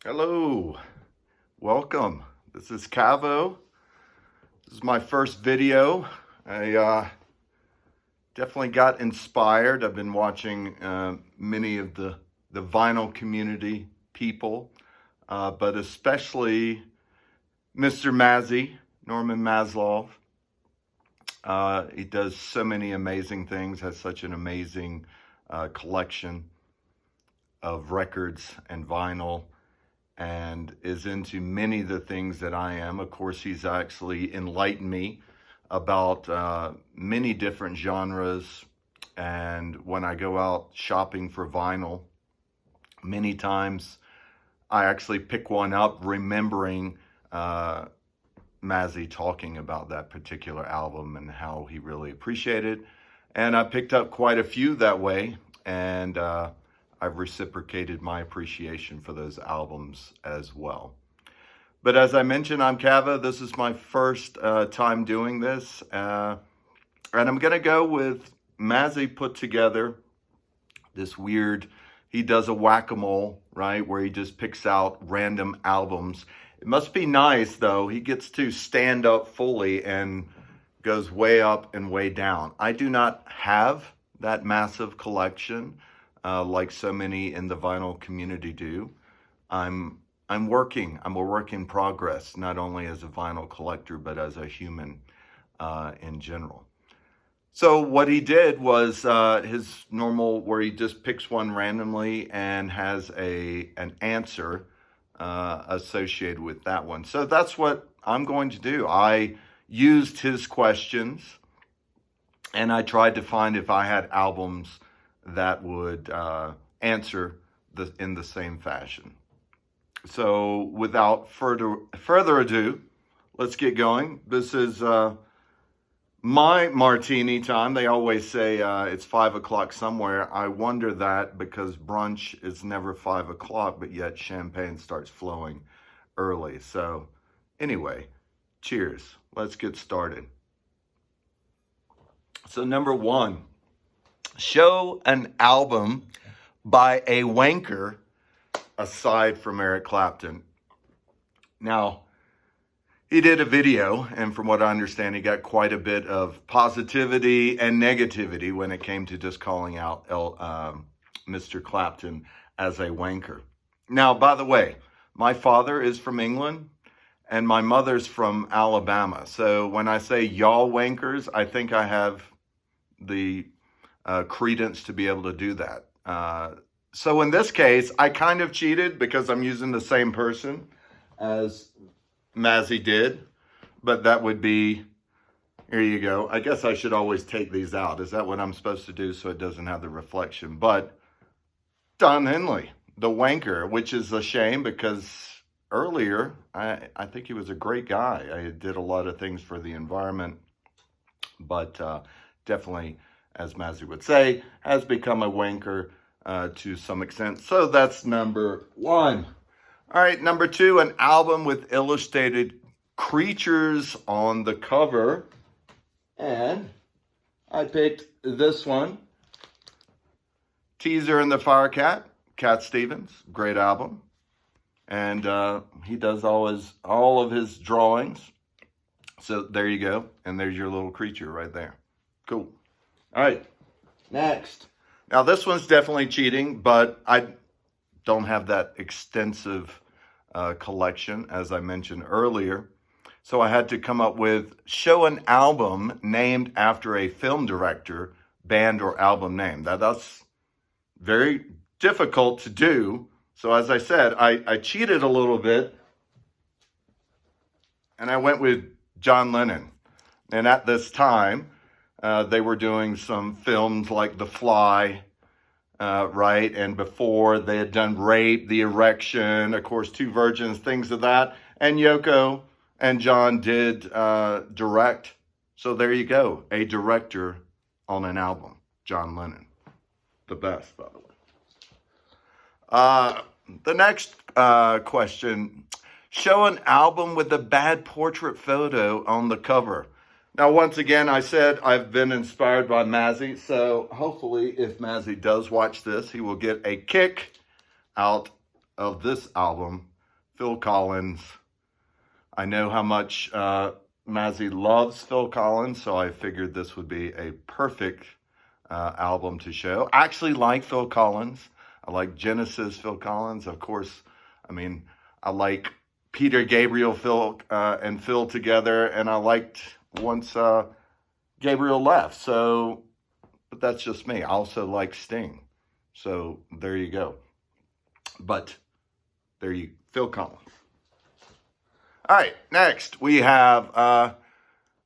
Hello, welcome. This is Cavo. This is my first video. I definitely got inspired. I've been watching many of the vinyl community people, but especially Mr. Mazzy, Norman Maslov. He does so many amazing things, has such an amazing collection of records and vinyl, and is into many of the things that I am. Of course, he's actually enlightened me about many different genres. And when I go out shopping for vinyl, many times I actually pick one up remembering Mazzy talking about that particular album and how he really appreciated it. And I picked up quite a few that way. And I've reciprocated my appreciation for those albums as well. But as I mentioned, I'm Cava. This is my first time doing this. And I'm going to go with Mazzy put together this weird, he does a whack-a-mole, right, where he just picks out random albums. It must be nice, though. He gets to stand up fully and goes way up and way down. I do not have that massive collection like so many in the vinyl community do. I'm working. I'm a work in progress, not only as a vinyl collector, but as a human in general. So what he did was his normal, where he just picks one randomly and has an answer associated with that one. So that's what I'm going to do. I used his questions, and I tried to find if I had albums that would answer in the same fashion. So without further ado, let's get going. This is my martini time. They always say it's 5 o'clock somewhere. I wonder that because brunch is never 5 o'clock, but yet champagne starts flowing early. So anyway, cheers. Let's get started. So number one, show an album by a wanker aside from Eric Clapton. Now, he did a video, and from what I understand, he got quite a bit of positivity and negativity when it came to just calling out Mr. Clapton as a wanker. Now, by the way, my father is from England, and my mother's from Alabama. So when I say y'all wankers, I think I have the credence to be able to do that. So in this case, I kind of cheated because I'm using the same person as Mazzy did, but that would be, here you go. I guess I should always take these out. Is that what I'm supposed to do so it doesn't have the reflection? But Don Henley, the wanker, which is a shame because earlier, I think he was a great guy. I did a lot of things for the environment, but definitely, as Mazzy would say, has become a wanker to some extent. So that's number one. All right, number two, an album with illustrated creatures on the cover. And I picked this one, Teaser and the Firecat, Cat Stevens, great album. And he does all of his drawings. So there you go. And there's your little creature right there. Cool. All right, next. Now this one's definitely cheating, but I don't have that extensive collection, as I mentioned earlier. So I had to come up with, show an album named after a film director, band, or album name. That's very difficult to do. So as I said, I cheated a little bit, and I went with John Lennon. And at this time, they were doing some films like The Fly, right? And before they had done Rape, The Erection, of course, Two Virgins, things of that. And Yoko and John did direct. So there you go, a director on an album, John Lennon. The best, by the way. The next question, show an album with a bad portrait photo on the cover. Now, once again, I said I've been inspired by Mazzy, so hopefully if Mazzy does watch this, he will get a kick out of this album Phil Collins. I know how much Mazzy loves Phil Collins, so I figured this would be a perfect album to show. I actually like Phil Collins. I like Genesis Phil Collins. Of course, I mean, I like Peter Gabriel and Phil together, and I liked once Gabriel left. So, but that's just me. I also like Sting. So there you go. But Phil Collins. All right, next we have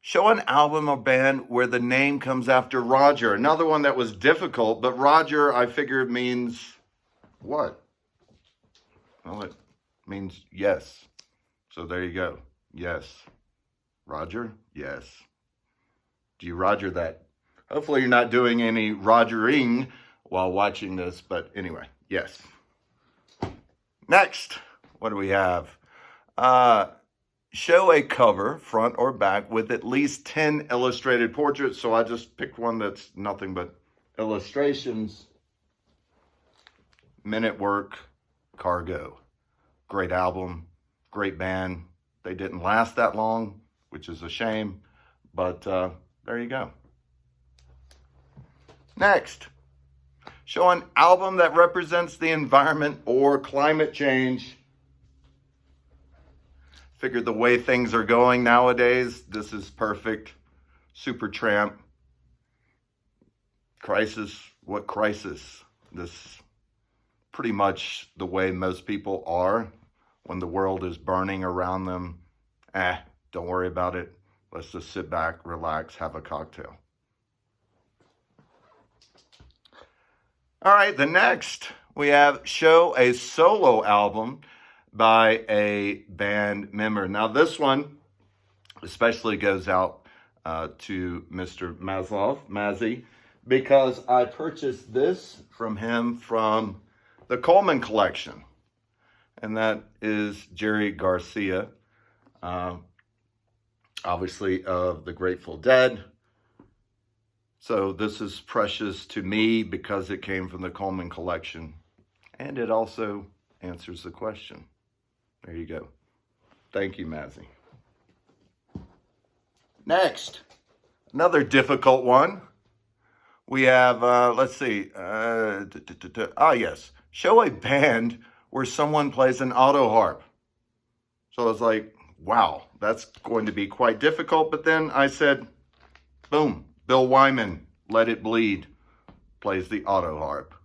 show an album or band where the name comes after Roger. Another one that was difficult, but Roger, I figured, means what? Well, it means yes. So there you go. Yes. Roger? Yes. Do you Roger that? Hopefully you're not doing any Rogering while watching this, but anyway, yes. Next, what do we have? Show a cover, front or back, with at least 10 illustrated portraits. So I just picked one that's nothing but illustrations. Men at Work, Cargo. Great album, great band. They didn't last that long, which is a shame, but there you go. Next, show an album that represents the environment or climate change. Figured the way things are going nowadays, this is perfect. Supertramp. Crisis. What crisis? This pretty much the way most people are when the world is burning around them. Don't worry about it. Let's just sit back, relax, have a cocktail. All right, the next we have show a solo album by a band member. Now this one especially goes out to Mr. Maslov, Mazzy, because I purchased this from him from the Coleman collection. And that is Jerry Garcia, obviously of the Grateful Dead. So this is precious to me because it came from the Coleman collection. And it also answers the question. There you go. Thank you, Mazzy. Next, another difficult one. We have, let's see. Yes. Show a band where someone plays an auto harp. So I was like, wow, that's going to be quite difficult. But then I said, boom, Bill Wyman, Let It Bleed, plays the auto harp.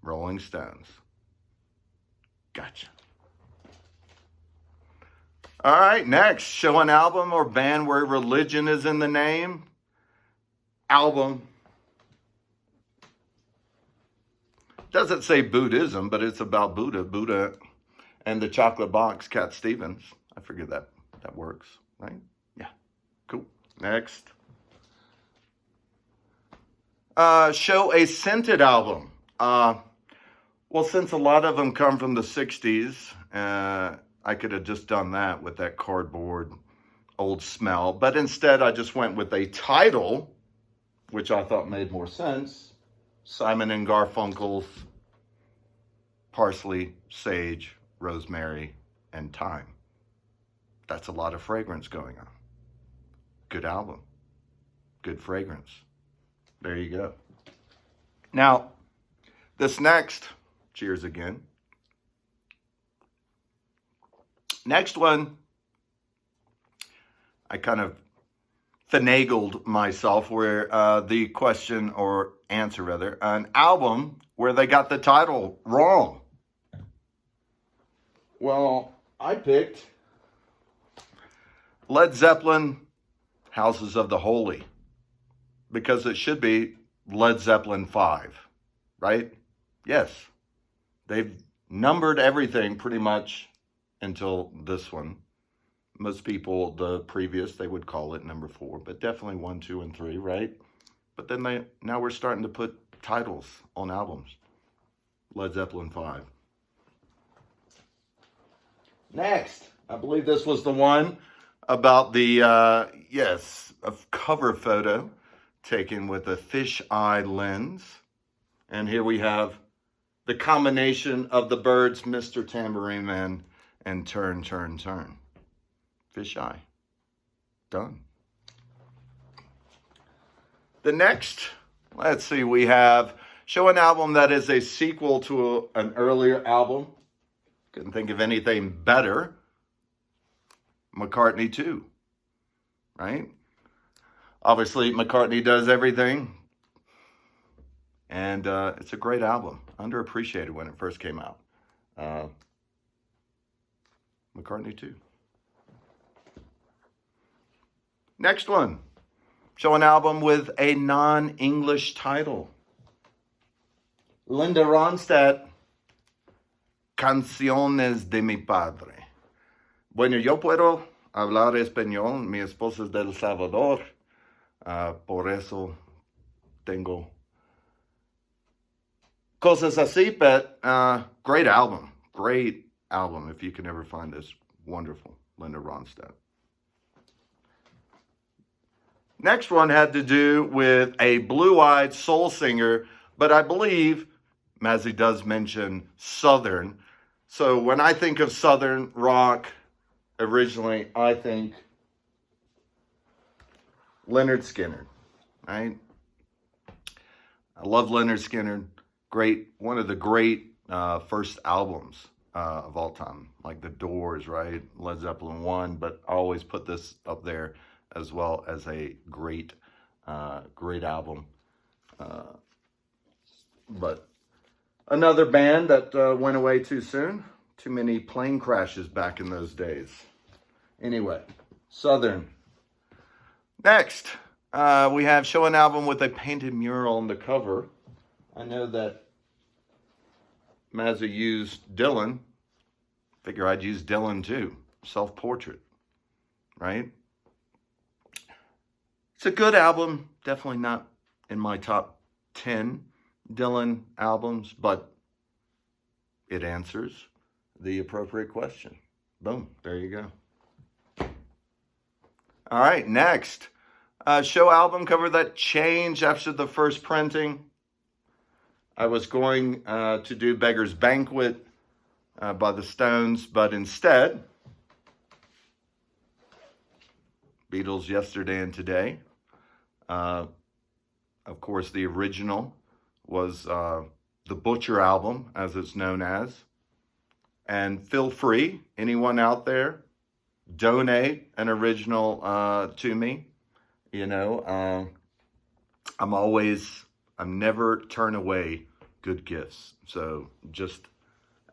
Rolling Stones. Gotcha. All right, next, show an album or band where religion is in the name. Album. Doesn't say Buddhism, but it's about Buddha and the chocolate box, Cat Stevens. I figured that works, right? Yeah, cool. Next. Show a scented album. Well, since a lot of them come from the 60s, I could have just done that with that cardboard old smell. But instead, I just went with a title, which I thought made more sense. Simon and Garfunkel's Parsley, Sage, Rosemary, and Thyme. That's a lot of fragrance going on. Good album. Good fragrance. There you go. Now, this next, cheers again. Next one, I kind of finagled myself where the question or answer rather, an album where they got the title wrong. Well, I picked Led Zeppelin, Houses of the Holy, because it should be Led Zeppelin 5, right? Yes, they've numbered everything pretty much until this one. Most people, the previous, they would call it number 4, but definitely 1, 2, and 3, right? But then now we're starting to put titles on albums. Led Zeppelin 5. Next, I believe this was the one about the, a cover photo taken with a fisheye lens. And here we have the combination of the Byrds, Mr. Tambourine Man, and turn, turn, turn. Fisheye. Done. The next, let's see, we have show an album that is a sequel to an earlier album. Couldn't think of anything better. McCartney 2, right? Obviously, McCartney does everything. And it's a great album. Underappreciated when it first came out. McCartney 2. Next one. Show an album with a non-English title. Linda Ronstadt, Canciones de mi Padre. Bueno, yo puedo hablar español. Mi esposa es del Salvador. Por eso tengo cosas así, but great album. Great album. If you can ever find this, wonderful. Linda Ronstadt. Next one had to do with a blue-eyed soul singer, but I believe Mazzy does mention Southern. So when I think of Southern rock, originally I think Lynyrd Skynyrd, right? I love Lynyrd Skynyrd. Great, one of the great first albums of all time, like The Doors, right? Led Zeppelin 1, but I always put this up there as well as a great album. But another band that went away too soon. Too many plane crashes back in those days. Anyway, Southern. Next, we have show an album with a painted mural on the cover. I know that Mazzy used Dylan. Figure I'd use Dylan too. Self-portrait, right? It's a good album. Definitely not in my top 10 Dylan albums, but it answers the appropriate question. Boom, there you go. All right, next. Show album cover that changed after the first printing. I was going to do Beggar's Banquet by the Stones, but instead, Beatles Yesterday and Today. Of course, the original was the Butcher album, as it's known as. And feel free, anyone out there, donate an original to me. You know, I'm never turn away good gifts. So just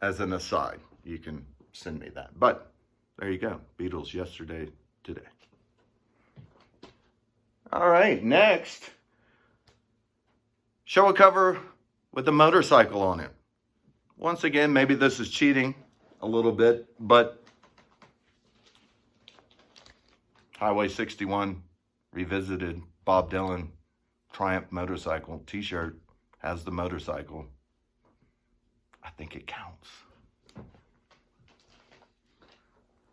as an aside, you can send me that. But there you go. Beatles Yesterday, Today. All right, next. Show a cover with a motorcycle on it. Once again, maybe this is cheating a little bit, but Highway 61 Revisited, Bob Dylan, Triumph motorcycle t-shirt has the motorcycle. I think it counts.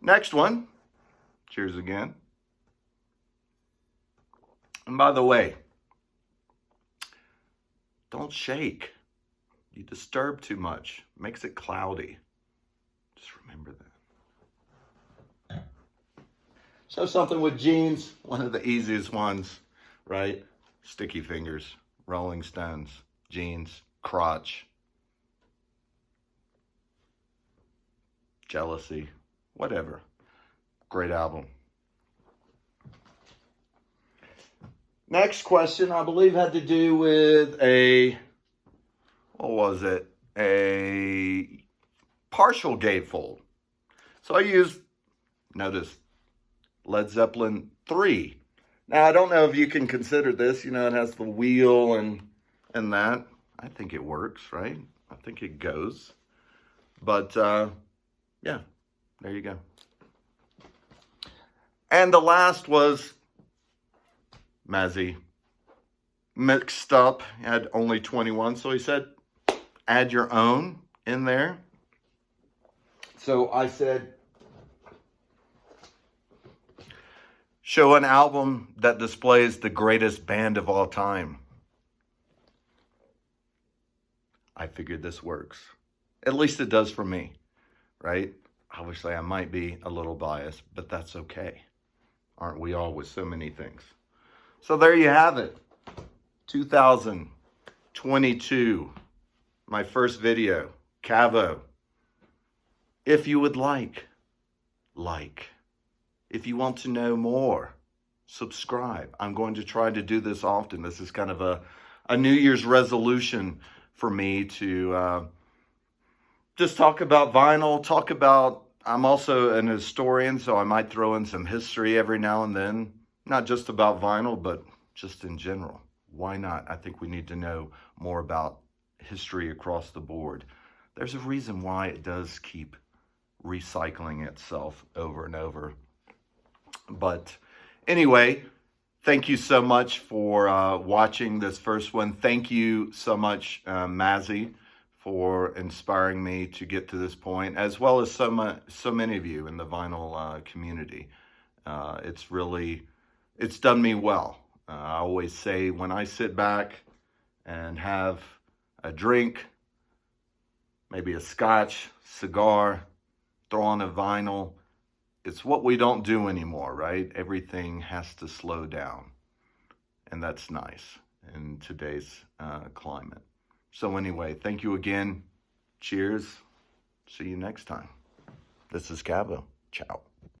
Next one. Cheers again. And by the way, don't shake. You disturb too much. Makes it cloudy. Just remember that. So something with jeans, one of the easiest ones, right? Sticky Fingers, Rolling Stones, jeans, crotch, Jealousy, whatever. Great album. Next question, I believe, had to do with a partial gatefold. So I used, notice, Led Zeppelin 3. Now, I don't know if you can consider this, you know, it has the wheel and that. I think it works, right? I think it goes. But, yeah, there you go. And the last was Mazzy mixed up, had only 21, so he said, add your own in there. So I said, show an album that displays the greatest band of all time. I figured this works. At least it does for me, right? Obviously, I might be a little biased, but that's okay. Aren't we all with so many things? So there you have it. 2022, my first video, Cavo. If you would like. If you want to know more, subscribe. I'm going to try to do this often. This is kind of a New Year's resolution for me to just talk about vinyl, I'm also an historian, so I might throw in some history every now and then. Not just about vinyl, but just in general. Why not? I think we need to know more about history across the board. There's a reason why it does keep recycling itself over and over. But anyway, thank you so much for watching this first one. Thank you so much, Mazzy, for inspiring me to get to this point, as well as so many of you in the vinyl community. It's done me well. I always say when I sit back and have a drink, maybe a scotch, cigar, throw on a vinyl, it's what we don't do anymore, right? Everything has to slow down. And that's nice in today's climate. So anyway, thank you again. Cheers. See you next time. This is Cavo. Ciao.